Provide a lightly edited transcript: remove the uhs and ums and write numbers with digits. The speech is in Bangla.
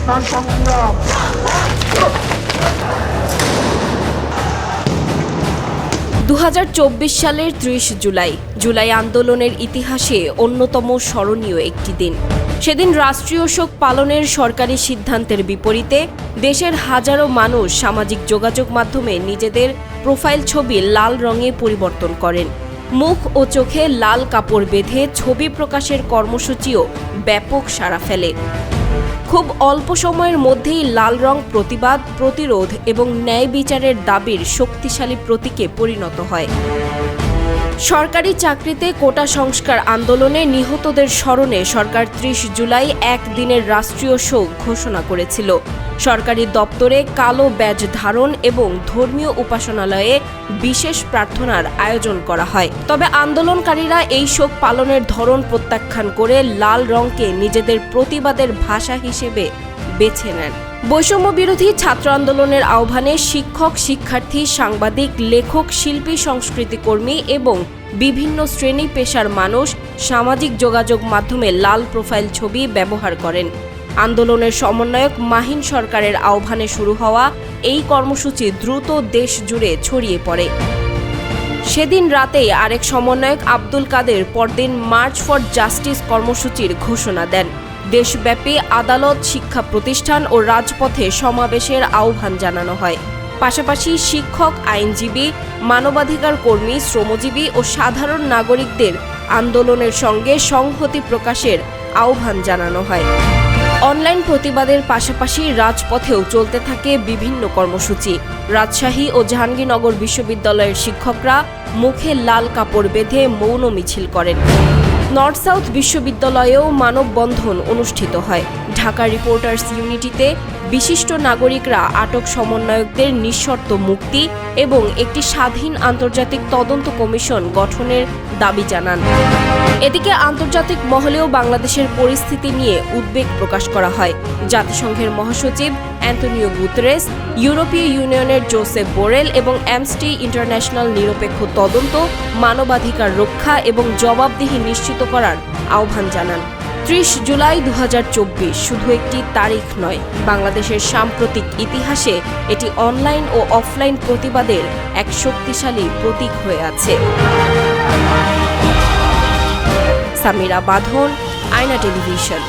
তার সংগ্রাম। 2024 সালের 30 জুলাই আন্দোলনের ইতিহাসে অন্যতম স্মরণীয় একটি দিন। সেদিন রাষ্ট্রীয় শোক পালনের সরকারি সিদ্ধান্তের বিপরীতে দেশের হাজারো মানুষ সামাজিক যোগাযোগ মাধ্যমে নিজেদের প্রোফাইল ছবি লাল রঙে পরিবর্তন করেন। মুখ ও চোখে লাল কাপড় বেঁধে ছবি প্রকাশের কর্মসূচিও ব্যাপক সাড়া ফেলে। খুব অল্প সময়ের মধ্যেই লাল রং প্রতিবাদ, প্রতিরোধ এবং ন্যায় বিচারের দাবির শক্তিশালী প্রতীকে পরিণত হয়। সরকারি চাকরিতে কোটা সংস্কার আন্দোলনে নিহতদের স্মরণে সরকার 30 জুলাই একদিনের রাষ্ট্রীয় শোক ঘোষণা করেছিল। সরকারি দপ্তরে কালো ব্যাজ ধারণ এবং ধর্মীয় উপাসনালয়ে বিশেষ প্রার্থনার আয়োজন করা হয়। তবে আন্দোলনকারীরা এই শোক পালনের ধরন প্রত্যাখ্যান করে লাল রংকে নিজেদের প্রতিবাদের ভাষা হিসেবে বেছে নেন। বৈষম্য বিরোধী ছাত্র আন্দোলনের আহ্বানে শিক্ষক, শিক্ষার্থী, সাংবাদিক, লেখক, শিল্পী, সংস্কৃতিকর্মী এবং বিভিন্ন শ্রেণী পেশার মানুষ সামাজিক যোগাযোগ মাধ্যমে লাল প্রোফাইল ছবি ব্যবহার করেন। আন্দোলনের সমন্বয়ক মাহিন সরকারের আহ্বানে শুরু হওয়া এই কর্মসূচি দ্রুত দেশ জুড়ে ছড়িয়ে পড়ে। সেদিন রাতেই আরেক সমন্বয়ক আব্দুল কাদের পরদিন মার্চ ফর জাস্টিস কর্মসূচির ঘোষণা দেন। দেশব্যাপী আদালত, শিক্ষা প্রতিষ্ঠান ও রাজপথে সমাবেশের আহ্বান জানানো হয়। পাশাপাশি শিক্ষক, আইনজীবী, মানবাধিকার কর্মী, শ্রমজীবী ও সাধারণ নাগরিকদের আন্দোলনের সঙ্গে সংহতি প্রকাশের আহ্বান জানানো হয়। অনলাইন প্রতিবাদের পাশাপাশি রাজপথেও চলতে থাকে বিভিন্ন কর্মসূচি। রাজশাহী ও জাহাঙ্গীরনগর বিশ্ববিদ্যালয়ের শিক্ষকরা মুখে লাল কাপড় বেঁধে মৌন মিছিল করেন। নর্থ সাউথ বিশ্ববিদ্যালয়েও মানববন্ধন অনুষ্ঠিত হয়। ঢাকা রিপোর্টার্স ইউনিটিতে বিশিষ্ট নাগরিকরা আটক সমন্বয়কদের নিঃশর্ত মুক্তি এবং একটি স্বাধীন আন্তর্জাতিক তদন্ত কমিশন গঠনের দাবি জানান। এদিকে আন্তর্জাতিক মহলেও বাংলাদেশের পরিস্থিতি নিয়ে উদ্বেগ প্রকাশ করা হয়। জাতিসংঘের মহাসচিব অ্যান্টনিও গুতেরেস, ইউরোপীয় ইউনিয়নের জোসেফ বোরেল এবং অ্যামনেস্টি ইন্টারন্যাশনাল নিরপেক্ষ তদন্ত, মানবাধিকার রক্ষা এবং জবাবদিহি নিশ্চিত করার আহ্বান জানান। 30 জুলাই 2024 শুধু একটি তারিখ নয়, বাংলাদেশের সাম্প্রতিক ইতিহাসে এটি অনলাইন ও অফলাইন প্রতিবাদের এক শক্তিশালী প্রতীক হয়ে আছে। সামিরা বাঁধন, আয়না টেলিভিশন।